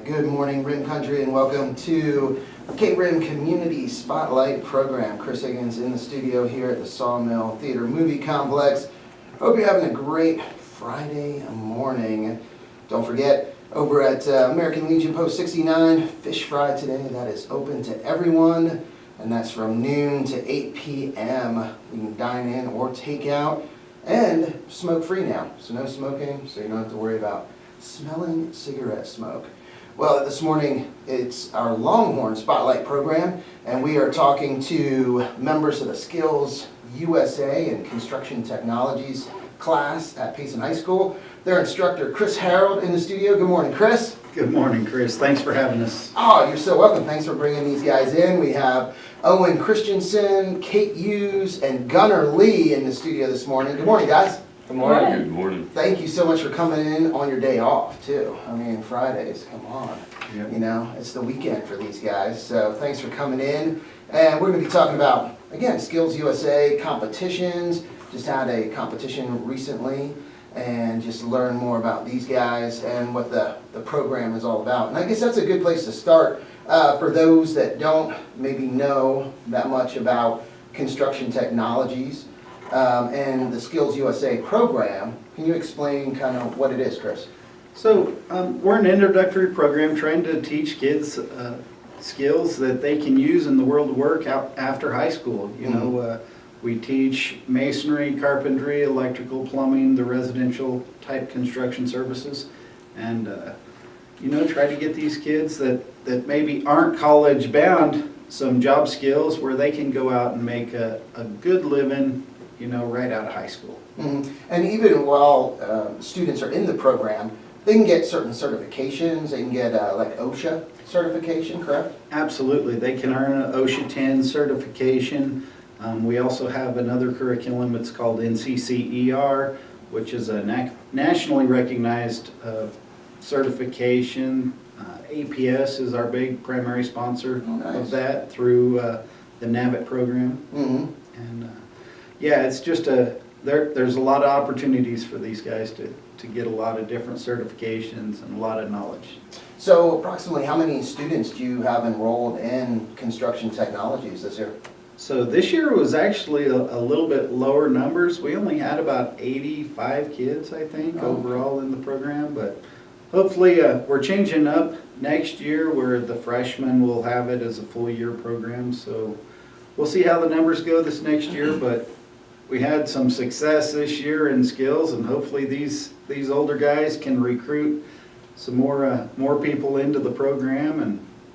Good morning, RIM Country, and welcome to KRIM Community Spotlight Program. Chris Higgins in the studio here at the Sawmill Theater Movie Complex. Hope you're having a great Friday morning. Don't forget, over at American Legion Post 69, Fish Fry today. That is open to everyone, and that's from noon to 8 p.m. You can dine in or take out, and smoke-free now. So no smoking, so you don't have to worry about smelling cigarette smoke. Well, this morning it's our Longhorn Spotlight program, and we are talking to members of the Skills USA and Construction Technologies class at Payson High School. Their instructor, Chris Harold, in the studio. Good morning, Chris. Good morning, Chris. Thanks for having us. Oh, you're so welcome. Thanks for bringing these guys in. We have Owen Christensen, Kate Hughes, and Gunnar Lee in the studio this morning. Good morning, guys. Good morning. Good morning. Thank you so much for coming in on your day off, too. I mean, Fridays, come on. Yep. You know, it's the weekend for these guys. So thanks for coming in. And we're going to be talking about, again, Skills USA competitions. Just had a competition recently, and just learn more about these guys and what the program is all about. And I guess that's a good place to start for those that don't maybe know that much about construction technologies. And the Skills USA program. Can you explain kind of what it is, Chris? So we're an introductory program trying to teach kids skills that they can use in the world of work out after high school. You know, we teach masonry, carpentry, electrical, plumbing, the residential type construction services, and you know, try to get these kids that maybe aren't college bound some job skills where they can go out and make a good living, you know, right out of high school. Mm-hmm. And even while students are in the program, they can get certain certifications. They can get like OSHA certification, correct? Absolutely. They can earn an OSHA 10 certification. We also have another curriculum. It's called NCCER, which is a nationally recognized certification. APS is our big primary sponsor of that through the NAVIT program. Mm-hmm. And yeah, it's just there's a lot of opportunities for these guys to get a lot of different certifications and a lot of knowledge. So approximately how many students do you have enrolled in construction technologies this year? So this year was actually a little bit lower numbers. We only had about 85 kids, I think, overall in the program, but hopefully we're changing up next year where the freshmen will have it as a full year program. So we'll see how the numbers go this next year, but we had some success this year in skills, and hopefully these older guys can recruit some more people into the program,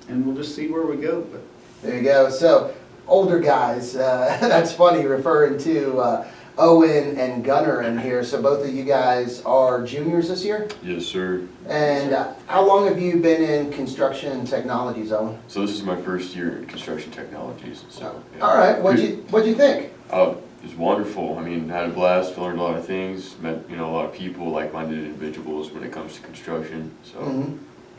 and we'll just see where we go. But There you go. So older guys, that's funny referring to Owen and Gunnar in here. So both of you guys are juniors this year? Yes, sir. And how long have you been in construction technologies, Owen? So this is my first year in construction technologies. So yeah. All right. What'd you think? It was wonderful. I mean, had a blast. Learned a lot of things. Met a lot of people, like-minded individuals when it comes to construction. So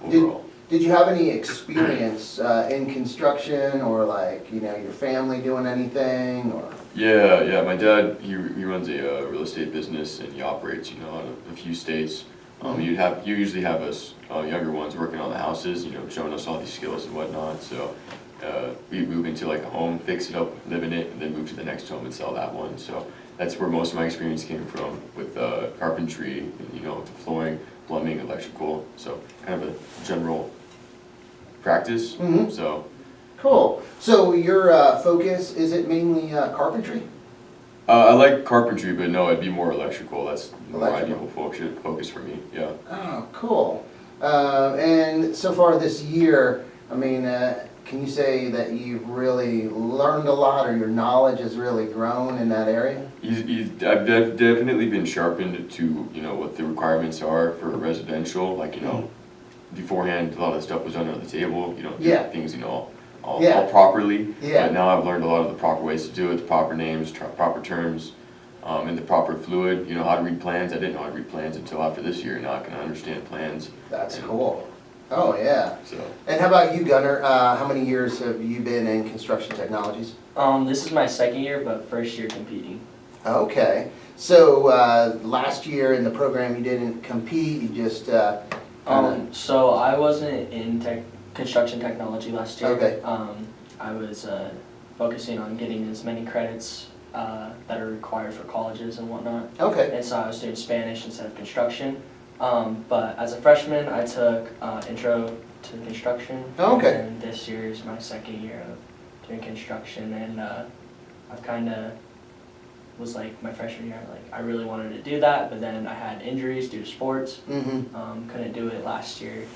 overall. Did you have any experience in construction, or like your family doing anything, or? Yeah. My dad he runs a real estate business, and he operates out of a few states. You usually have us younger ones working on the houses, showing us all these skills and whatnot. So we move into like a home, fix it up, live in it, and then move to the next home and sell that one. So that's where most of my experience came from with carpentry, and, the flooring, plumbing, electrical. So kind of a general practice. So Cool. So your focus, is it mainly carpentry? I like carpentry, but no, it'd be more electrical. That's the more Electrical. ideal focus for me. Yeah. Oh, cool. And so far this year, I mean, can you say that you've really learned a lot, or your knowledge has really grown in that area? I've definitely been sharpened to what the requirements are for residential. Like beforehand, a lot of the stuff was under the table. Do things all properly. Yeah. But now I've learned a lot of the proper ways to do it, the proper names, proper terms, and the proper fluid. How to read plans. I didn't know how to read plans until after this year. Now I can understand plans. That's cool. Oh, yeah. So. And how about you, Gunnar? How many years have you been in construction technologies? This is my second year, but first year competing. Okay. So last year in the program you didn't compete, you just So I wasn't in construction technology last year. Okay. I was focusing on getting as many credits that are required for colleges and whatnot. Okay. And so I was doing Spanish instead of construction. But as a freshman, I took intro to construction. Okay. And this year is my second year of doing construction, and I've kind of was like my freshman year, like I really wanted to do that, but then I had injuries due to sports. Couldn't do it last year,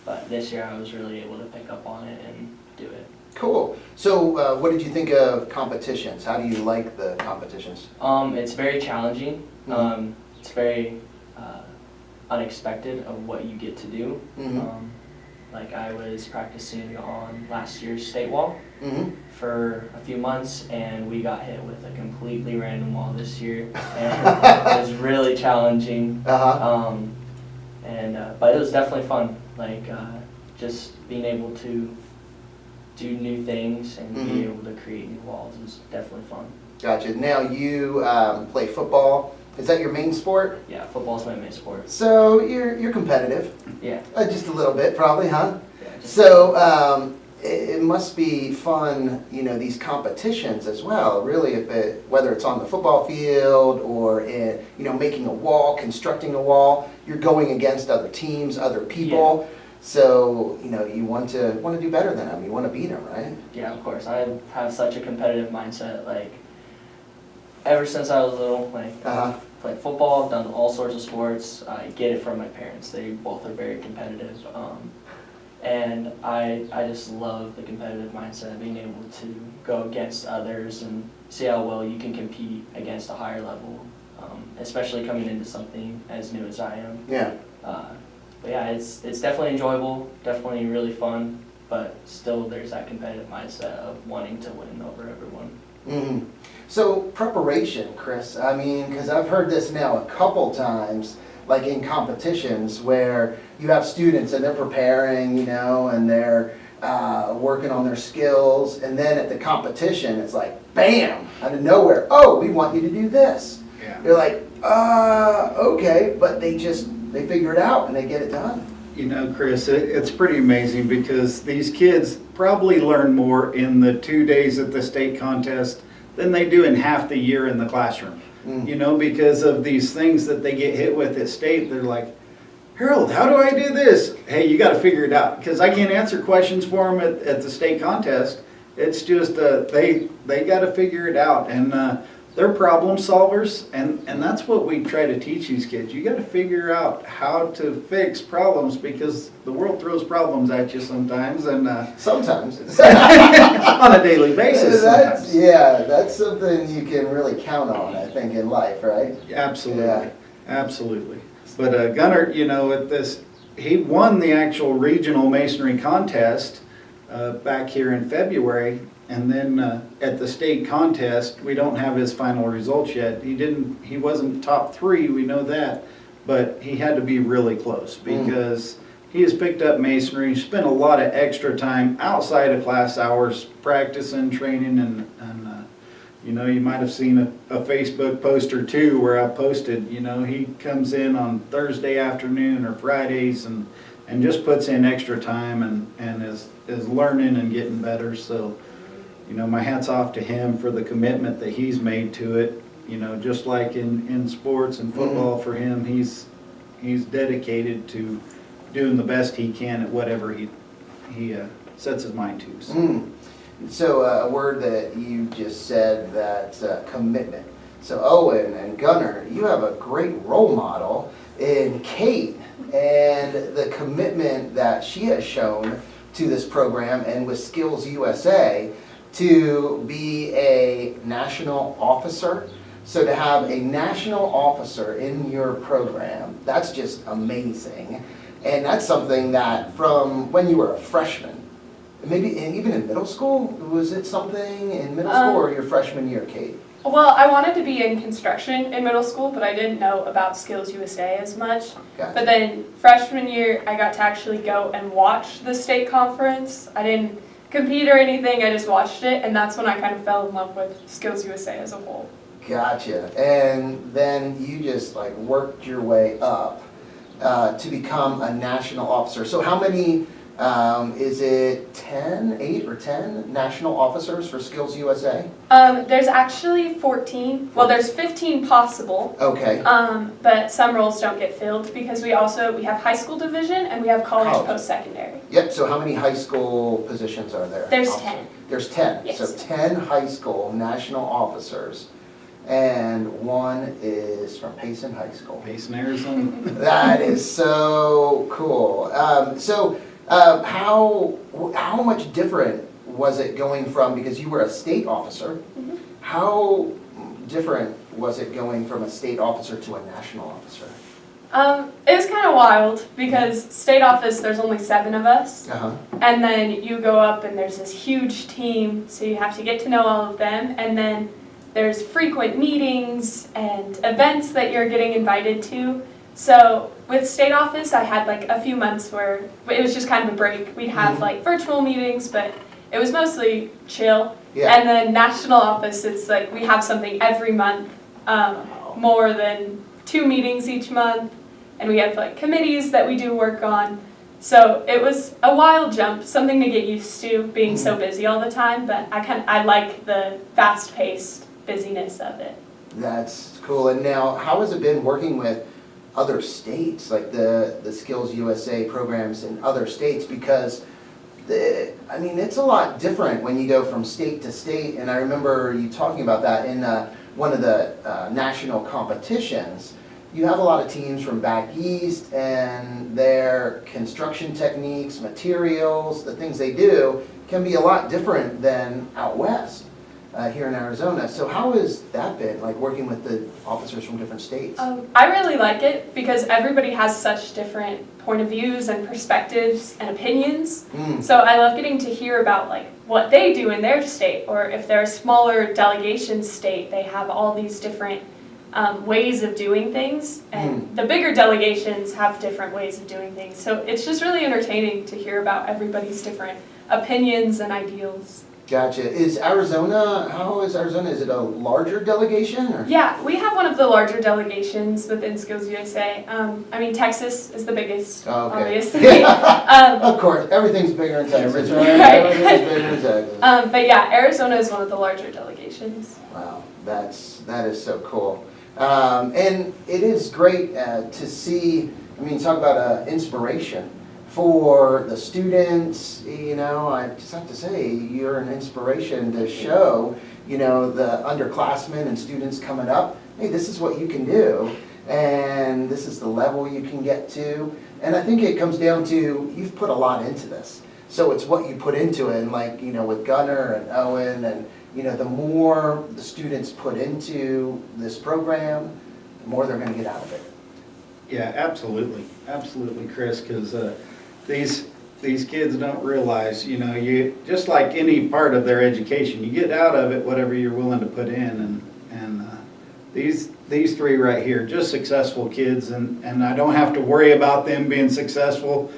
but this year I was really able to pick up on it and do it. Cool. So what did you think of competitions? How do you like the competitions? It's very challenging. Mhm. It's very unexpected of what you get to do. Like I was practicing on last year's state wall for a few months, and we got hit with a completely random wall this year, and it was really challenging. But it was definitely fun. Like just being able to do new things and be able to create new walls was definitely fun. Gotcha. Now you play football. Is that your main sport? Yeah, football's my main sport. So you're competitive. Yeah. Just a little bit, probably, huh? Yeah, just So it must be fun, you know, these competitions as well. Really, whether it's on the football field or making a wall, constructing a wall, you're going against other teams, other people. Yeah. So you want to do better than them. You want to beat them, right? Yeah, of course. I have such a competitive mindset. Like ever since I was little, like played football, done all sorts of sports. I get it from my parents. They both are very competitive. And I just love the competitive mindset, being able to go against others and see how well you can compete against a higher level, especially coming into something as new as I am. Yeah. But yeah, it's definitely enjoyable, definitely really fun, but still there's that competitive mindset of wanting to win over everyone. So preparation, Chris, I mean, because I've heard this now a couple times, like in competitions where you have students and they're preparing, and they're working on their skills, and then at the competition it's like, bam, out of nowhere, oh, we want you to do this. Yeah. You're like, okay, but they figure it out and they get it done. Chris, it's pretty amazing because these kids probably learn more in the 2 days at the state contest than they do in half the year in the classroom. Because of these things that they get hit with at state. They're like, Harold, how do I do this? Hey, you got to figure it out, because I can't answer questions for them at the state contest. It's just they got to figure it out, and they're problem solvers, and that's what we try to teach these kids. You got to figure out how to fix problems, because the world throws problems at you sometimes, and Sometimes. on a daily basis. Sometimes. That's something you can really count on, I think, in life, right? Absolutely, Yeah. absolutely. But Gunnar, at this, he won the actual regional masonry contest back here in February. And then at the state contest, we don't have his final results yet. He wasn't top 3, we know that, but he had to be really close because he has picked up masonry, spent a lot of extra time outside of class hours practicing, training, and you might have seen a Facebook post or two where I posted, he comes in on Thursday afternoon or Fridays and just puts in extra time and is learning and getting better. So my hat's off to him for the commitment that he's made to it. Just like in sports and football, for him, he's dedicated to doing the best he can at whatever he sets his mind to. So. So a word that you just said, that's commitment. So Owen and Gunnar, you have a great role model in Kate and the commitment that she has shown to this program and with Skills USA to be a national officer. So to have a national officer in your program, that's just amazing. And that's something that from when you were a freshman, maybe even in middle school, was it something in middle school or your freshman year, Kate? Well, I wanted to be in construction in middle school, but I didn't know about Skills USA as much. Gotcha. But then freshman year, I got to actually go and watch the state conference. I didn't compete or anything, I just watched it, and that's when I kind of fell in love with Skills USA as a whole. Gotcha. And then you just like worked your way up. to become a national officer. So how many, is it 10, 8 or 10 national officers for Skills USA? There's actually 14. Well, there's 15 possible. Okay. But some roles don't get filled because we have high school division and we have college College. post-secondary. Yep, so how many high school positions are there? There's Officer? 10. There's 10. Yes. So 10 high school national officers, and one is from Payson High School. Payson, Arizona. That is so cool. How much different was it going from, because you were a state officer, Mhm. how different was it going from a state officer to a national officer? It was kind of wild because state office, there's only 7 of us. Uh-huh. And then you go up and there's this huge team, so you have to get to know all of them. And then there's frequent meetings and events that you're getting invited to. So with state office, I had like a few months where it was just kind of a break. We'd have like virtual meetings, but it was mostly chill. Yeah. And then national office, it's like we have something every month, more than 2 meetings each month. And we have like committees that we do work on. So it was a wild jump, something to get used to being so busy all the time, but I like the fast-paced busyness of it. That's cool. And now, how has it been working with other states, like the Skills USA programs in other states? Because it's a lot different when you go from state to state. And I remember you talking about that in one of the national competitions. You have a lot of teams from back east, and their construction techniques, materials, the things they do can be a lot different than out west here in Arizona. So how has that been, like working with the officers from different states? I really like it because everybody has such different point of views and perspectives and opinions. So I love getting to hear about like what they do in their state, or if they're a smaller delegation state, they have all these different ways of doing things, and the bigger delegations have different ways of doing things. So it's just really entertaining to hear about everybody's different opinions and ideals. Gotcha. How is Arizona? Is it a larger delegation? Or? Yeah, we have one of the larger delegations within Skills USA. Texas is the biggest, obviously. Of course, everything's bigger in Texas, right? Right. Everything's bigger in Texas. But yeah, Arizona is one of the larger delegations. Wow, that is so cool. And it is great to see, talk about inspiration for the students. I just have to say, you're an inspiration to show, the underclassmen and students coming up, hey, this is what you can do, and this is the level you can get to. And I think it comes down to, you've put a lot into this. So it's what you put into it, and like, with Gunnar and Owen, and the more the students put into this program, the more they're going to get out of it. Yeah, absolutely, Chris, because these kids don't realize, you just like any part of their education, you get out of it whatever you're willing to put in, and these 3 right here, just successful kids, and I don't have to worry about them being successful,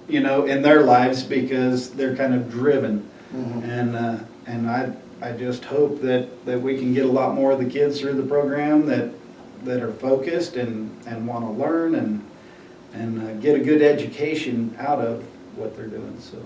in their lives, because they're kind of driven, and I just hope that we can get a lot more of the kids through the program that are focused and want to learn and get a good education out of what they're doing. So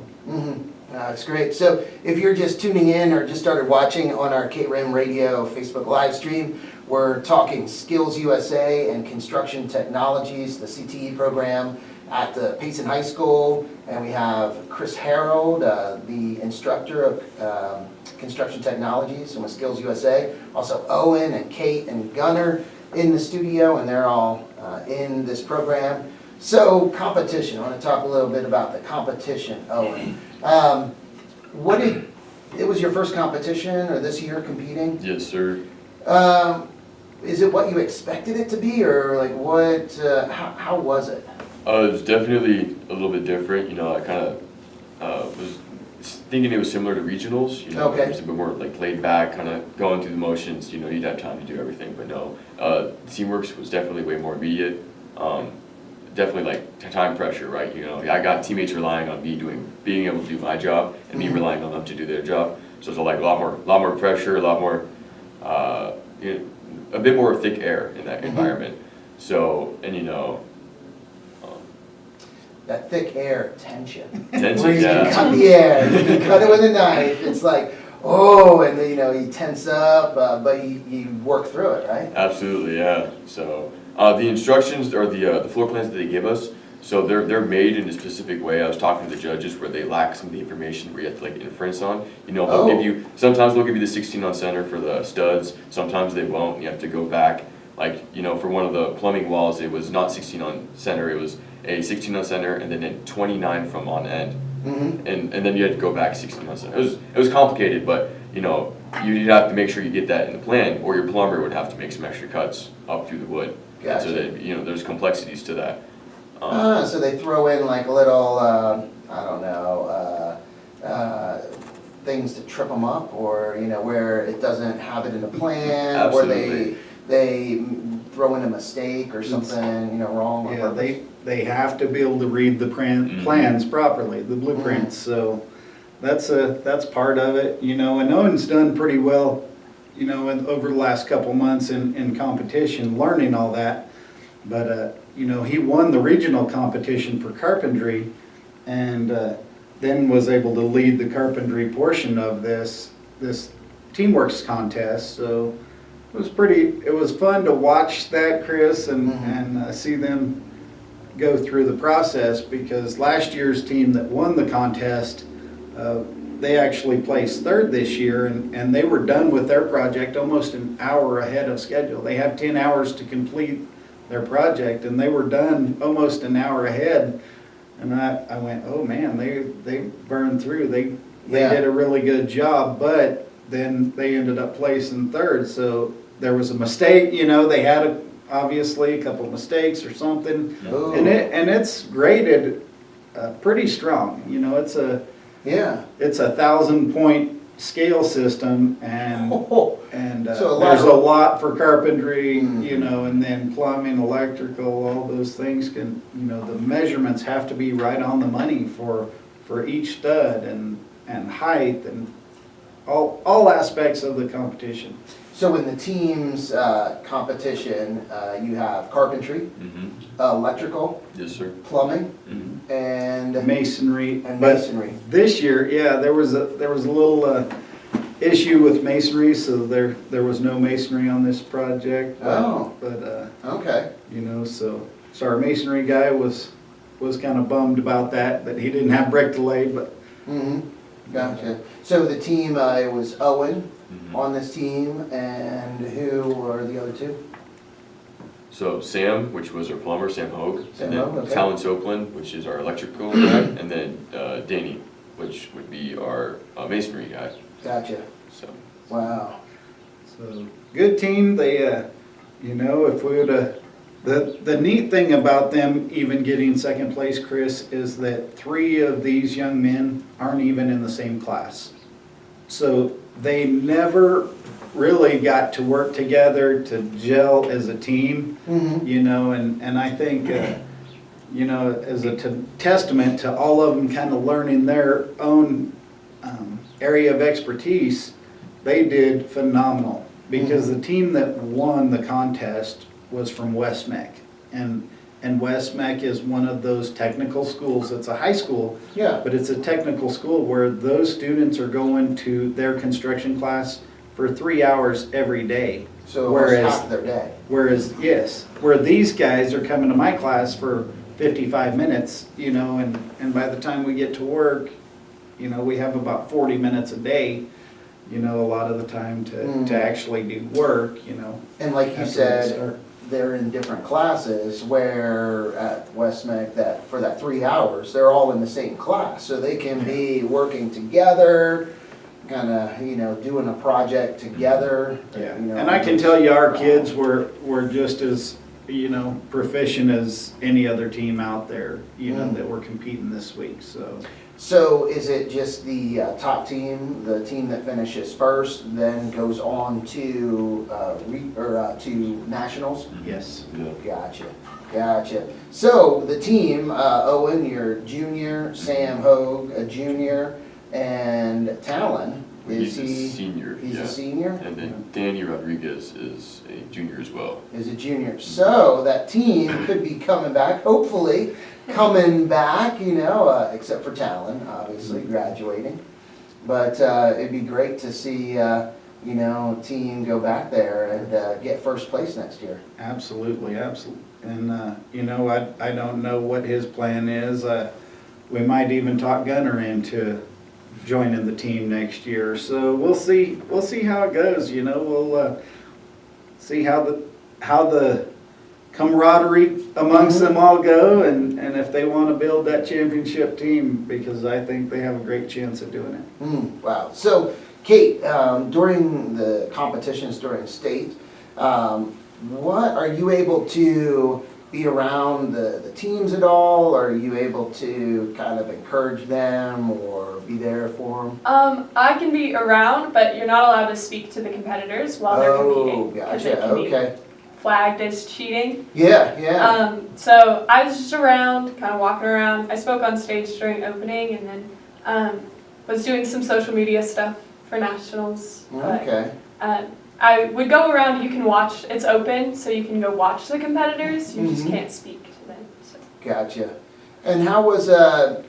That's great. So if you're just tuning in or just started watching on our KRIM Radio Facebook live stream, we're talking Skills USA and Construction Technologies, the CTE program at the Payson High School, and we have Chris Harold, the instructor of Construction Technologies and with Skills USA. Also Owen and Kate and Gunnar in the studio, and they're all in this program. So competition, I want to talk a little bit about the competition, Owen. It was your first competition, or this year competing? Yes, sir. Is it what you expected it to be, or like what, how was it? It was definitely a little bit different. I kind of was thinking it was similar to regionals. Okay. It was a bit more like laid back, kind of going through the motions. You'd have time to do everything, but no. Teamwork was definitely way more immediate. Definitely like time pressure, right? I got teammates relying on me being able to do my job, and me relying on them to do their job. So it's like a lot more pressure, a lot more, a bit more thick air in that environment. So, and that thick air tension. Tension, Where you can yeah. cut the air, you can cut it with a knife, it's like, oh, and then, you tense up, but you work through it, right? Absolutely, yeah. So the instructions or the floor plans that they give us, so they're made in a specific way. I was talking to the judges where they lack some of the information where you have to like inference on. They'll give you, sometimes they'll give you the 16 on center for the studs, sometimes they won't. You have to go back, like, for one of the plumbing walls, it was not 16 on center, it was a 16 on center and then a 29 from on end. Mm-hmm. And then you had to go back 16 on center. It was complicated, but you'd have to make sure you get that in the plan, or your plumber would have to make some extra cuts up through the wood. And so Gotcha. that, there's complexities to that. So they throw in like little, I don't know, things to trip them up, or, where it doesn't have it in the plan, Absolutely. or they throw in a mistake or something, wrong. Yeah, they have to be able to read the plans properly, the blueprints, so that's part of it, and Owen's done pretty well, over the last couple months in competition, learning all that. But, he won the regional competition for carpentry, and then was able to lead the carpentry portion of this Teamworks contest, so it was fun to watch that, Chris, and see them go through the process, because last year's team that won the contest, they actually placed third this year, and they were done with their project almost an hour ahead of schedule. They have 10 hours to complete their project, and they were done almost an hour ahead. And I went, oh man, they burned through. They did a really good job, but then they ended up placing third. So there was a mistake, they had obviously a couple of mistakes or something. Ooh. And it's graded pretty strong. It's a 1,000-point scale system, and So there's a lot for carpentry, and then plumbing, electrical, all those things can, the measurements have to be right on the money for each stud and height and all aspects of the competition. So in the team's competition, you have carpentry, electrical, Yes, sir. plumbing, Mhm. and Masonry. and But masonry. this year, there was a little issue with masonry, so there was no masonry on this project. Oh. But Okay. so our masonry guy was kind of bummed about that he didn't have brick to lay, but Mm-hmm. Gotcha. So the team, it was Owen Mhm. on this team, and who are the other two? So Sam, which was our plumber, Sam Hogue, Sam and then Hogue, okay. Talon Soapland, which is our electrical guy, and then Danny, which would be our masonry guy. Gotcha. So Wow. so good team. They, if we would have, the neat thing about them even getting second place, Chris, is that 3 of these young men aren't even in the same class. So they never really got to work together to gel as a team, Mm-hmm. and I think, as a testament to all of them kind of learning their own area of expertise, they did phenomenal, because the team that won the contest was from West Meck, and West Meck is one of those technical schools. It's a high school, Yeah. but it's a technical school where those students are going to their construction class for 3 hours every day. So Whereas- almost half their day. Where these guys are coming to my class for 55 minutes, and by the time we get to work, we have about 40 minutes a day, a lot of the time to actually do work, And like you after we said, start. they're in different classes, where at West Meck, for that 3 hours, they're all in the same class. So they can be working together, kind of, doing a project together. Yeah, and I can tell you, our kids were just as, proficient as any other team out there, that were competing this week, so. So is it just the top team, the team that finishes first, then goes on to to nationals? Yes. yeah. Gotcha. So the team, Owen, you're junior, Sam Hogue, a junior, and Talon, He's a senior. He's yeah. a senior? And then Danny Rodriguez is a junior as well. Is a junior. So that team could be coming back, hopefully, coming back, except for Talon, obviously, graduating. But it'd be great to see, team go back there and get first place next year. Absolutely, absolutely. And, I don't know what his plan is. We might even talk Gunner into joining the team next year. So we'll see how it goes, we'll see how the camaraderie amongst them all go, and if they want to build that championship team, because I think they have a great chance of doing it. Wow. So, Kate, during the competitions during state, what are you able to be around the teams at all? Are you able to kind of encourage them or be there for them? I can be around, but you're not allowed to speak to the competitors while they're competing. Gotcha. Okay. Flagged as cheating. Yeah. So I was just around, kind of walking around. I spoke on stage during opening, and then was doing some social media stuff for nationals. Okay. But, I would go around. You can watch. It's open, so you can go watch the competitors. You just can't speak to them. So. Gotcha. And how was the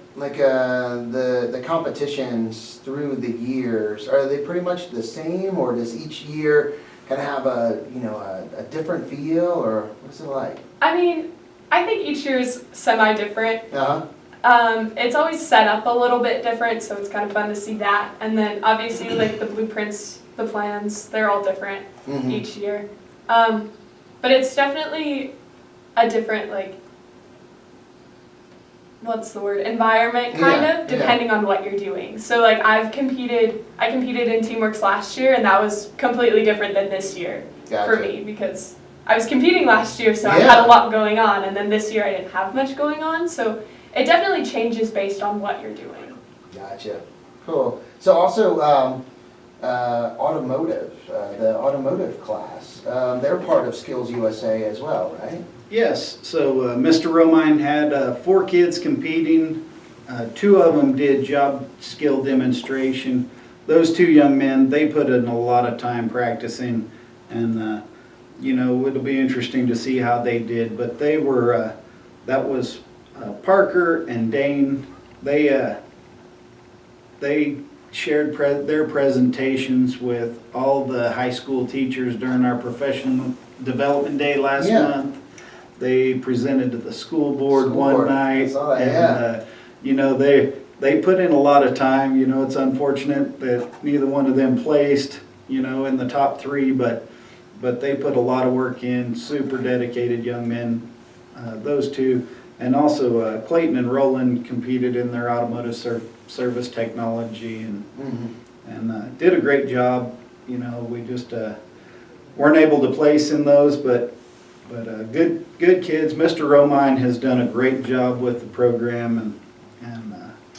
competitions through the years? Are they pretty much the same, or does each year kind of have a different feel, or what's it like? I mean, I think each year's semi-different. It's always set up a little bit different, so it's kind of fun to see that. And then obviously, like the blueprints, the plans, they're all different each year. But it's definitely a different, environment kind of, depending on what you're doing. So like I competed in Teamworks last year, and that was completely different than this year for me, because I was competing last year, so I had a lot going on, and then this year I didn't have much going on. So it definitely changes based on what you're doing. Gotcha. Cool. So also automotive, the automotive class, they're part of Skills USA as well, right? Yes, so Mr. Romine had 4 kids competing. 2 of them did job skill demonstration. Those 2 young men, they put in a lot of time practicing, and it'll be interesting to see how they did. But they were, that was Parker and Dane. They shared their presentations with all the high school teachers during our professional development day last month. They presented to the school board one night, and they put in a lot of time. It's unfortunate that neither one of them placed, in the top 3, but they put a lot of work in. Super dedicated young men, those 2, and also Clayton and Roland competed in their automotive service technology, and did a great job. We just weren't able to place in those, but good kids. Mr. Romine has done a great job with the program, and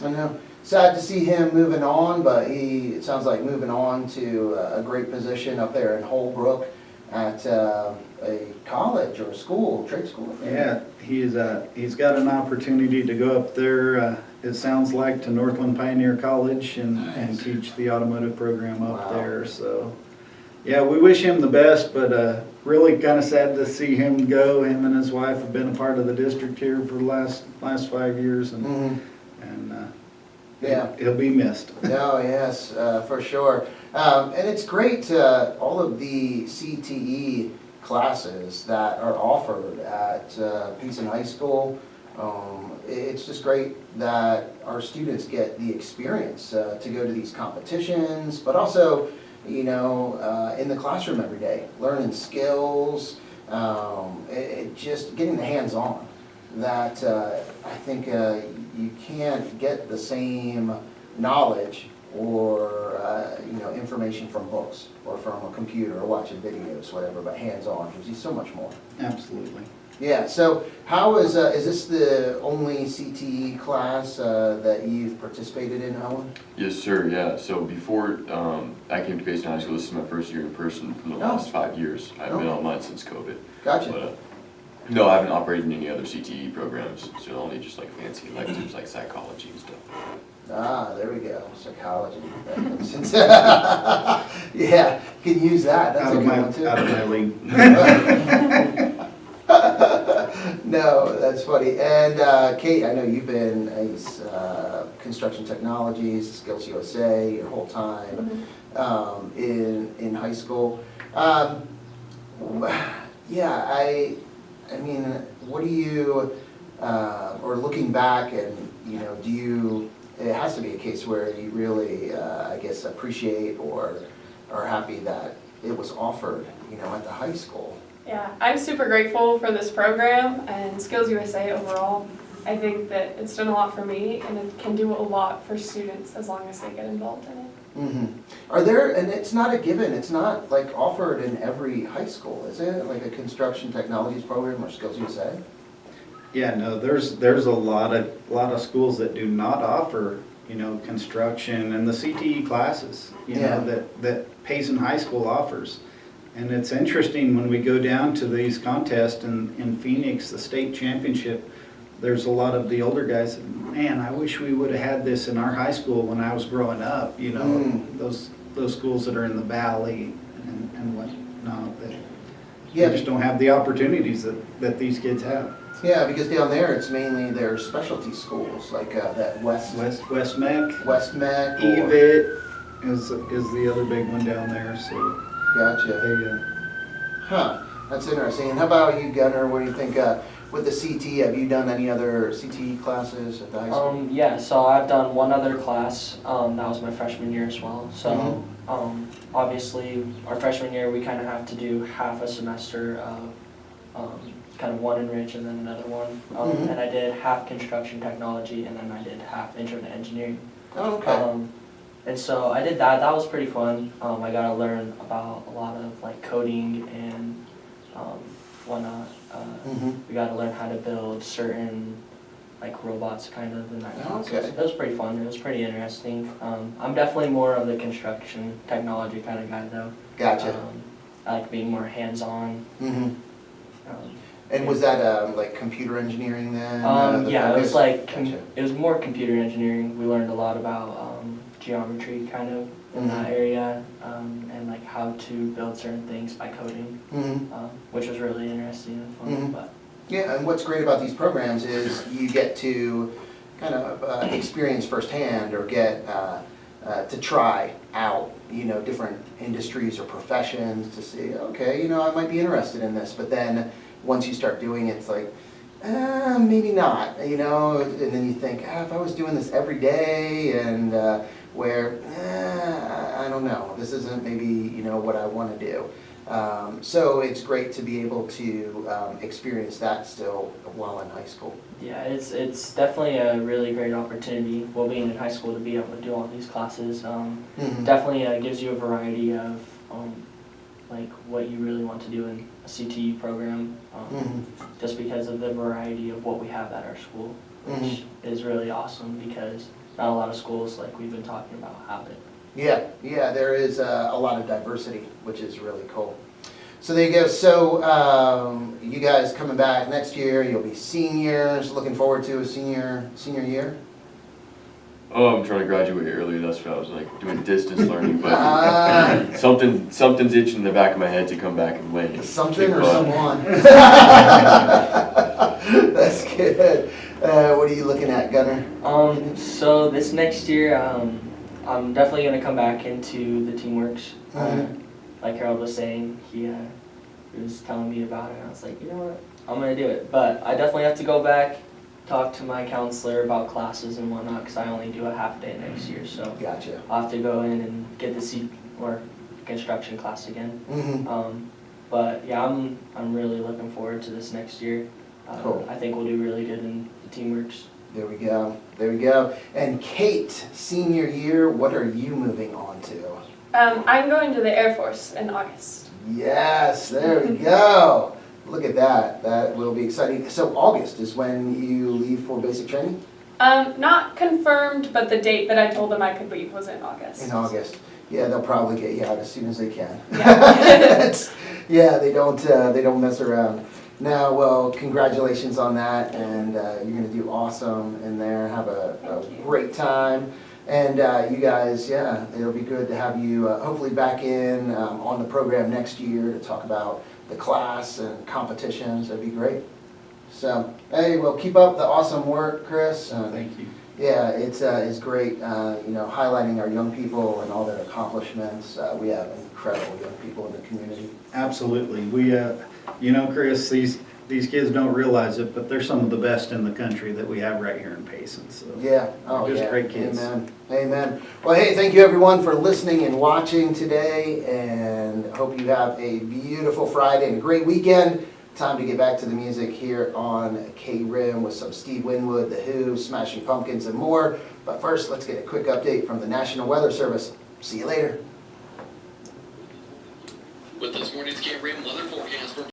I know. Sad to see him moving on, but it sounds like moving on to a great position up there in Holbrook at a college or a school, trade school. Yeah, he's got an opportunity to go up there. It sounds like to Northland Pioneer College and teach the automotive program up there. So. Yeah, we wish him the best, but really kind of sad to see him go. Him and his wife have been a part of the district here for the last 5 years, and he'll be missed. Oh yes, for sure. And it's great, all of the CTE classes that are offered at Payson High School. It's just great that our students get the experience to go to these competitions, but also in the classroom every day, learning skills, just getting the hands-on that I think you can't get the same knowledge or information from books or from a computer or watching videos, whatever, but hands-on gives you so much more. Absolutely. Yeah, so how is this the only CTE class that you've participated in, Owen? Yes, sir, yeah. So before I came to Payson High School, this is my first year in person from the last 5 years. I've been online since COVID. Gotcha. But, no, I haven't operated in any other CTE programs, so only just like fancy electives like psychology and stuff. Ah, there we go, psychology. Yeah, you can use that, that's a good one too. Out of my league. No, that's funny. And Kate, I know you've been construction technologies, Skills USA your whole time in high school. Yeah, I mean, what do you, or looking back and, you know, do you, it has to be a case where you really, I guess, appreciate or are happy that it was offered, you know, at the high school. Yeah, I'm super grateful for this program and Skills USA overall. I think that it's done a lot for me and it can do a lot for students as long as they get involved in it. Mm-hmm. Are there, and it's not a given, it's not like offered in every high school, is it? Like a construction technologies program or Skills USA? Yeah, no, there's a lot of schools that do not offer, you know, construction and the CTE classes, you know, that Payson High School offers. And it's interesting when we go down to these contests in Phoenix, the state championship, there's a lot of the older guys, man, I wish we would have had this in our high school when I was growing up, you know, those schools that are in the valley and whatnot, that they just don't have the opportunities that these kids have. Yeah, because down there it's mainly their specialty schools, like that West Mech, EVIT is the other big one down there, so. Gotcha. Huh, that's interesting. And how about you, Gunnar? What do you think with the CT? Have you done any other CT classes at the high school? Yeah, so I've done one other class, that was my freshman year as well. So obviously our freshman year we kind of have to do half a semester of kind of one enrich and then another one. And I did half construction technology and then I did half intro to engineering. Oh, okay. And so I did that. That was pretty fun. I got to learn about a lot of like coding and whatnot. We got to learn how to build certain like robots kind of in that class. Okay. It was pretty fun. It was pretty interesting. I'm definitely more of the construction technology kind of guy though. Gotcha. I like being more hands-on. And was that like computer engineering then? Yeah, it was like Gotcha. it was more computer engineering. We learned a lot about geometry kind of in that area, and like how to build certain things by coding, which was really interesting and fun. But yeah, and what's great about these programs is you get to kind of experience firsthand or get to try out, you know, different industries or professions to see, okay, you know, I might be interested in this, but then once you start doing it, it's like, maybe not, you know, and then you think, if I was doing this every day and where, I don't know, this isn't maybe, you know, what I want to do. So it's great to be able to experience that still while in high school. yeah, it's definitely a really great opportunity while being in high school to be able to do all these classes. Definitely gives you a variety of like what you really want to do in a CTE program, just because of the variety of what we have at our school, which is really awesome because not a lot of schools, like we've been talking about, have it. Yeah, there is a lot of diversity, which is really cool. So there you go. So you guys coming back next year, you'll be seniors, looking forward to a senior year? Oh, I'm trying to graduate earlier. That's what I was like doing distance learning, but something's itching in the back of my head to come back and win. Something or someone. That's good. What are you looking at, Gunnar? So this next year, I'm definitely gonna come back into the TeamWorks. Like Harold was saying, he was telling me about it, and I was like, you know what, I'm gonna do it. But I definitely have to go back, talk to my counselor about classes and whatnot, because I only do a half day next year. So Gotcha. I'll have to go in and get the construction class again. But yeah, I'm really looking forward to this next year. Cool. I think we'll do really good in the TeamWorks. There we go. There we go. And Kate, senior year, what are you moving on to? I'm going to the Air Force in August. Yes, there we go. Look at that. That will be exciting. So August is when you leave for basic training? Not confirmed, but the date that I told them I could leave was in August. In August. Yeah, they'll probably get you out as soon as they can. Yeah. Yeah, they don't mess around. Now, well, congratulations on that, and you're going to do awesome in there. Have a great time. And you guys, yeah, it'll be good to have you hopefully back in on the program next year to talk about the class and competitions. That'd be great. So, hey, well, keep up the awesome work, Chris. Thank you. Yeah, it's great, highlighting our young people and all their accomplishments. We have incredible young people in the community. Absolutely. We, Chris, these kids don't realize it, but they're some of the best in the country that we have right here in Payson, so. Yeah, oh Just yeah. great kids. Amen, amen. Well, hey, thank you everyone for listening and watching today, and hope you have a beautiful Friday and a great weekend. Time to get back to the music here on KRIM with some Steve Winwood, The Who, Smashing Pumpkins, and more. But first, let's get a quick update from the National Weather Service. See you later.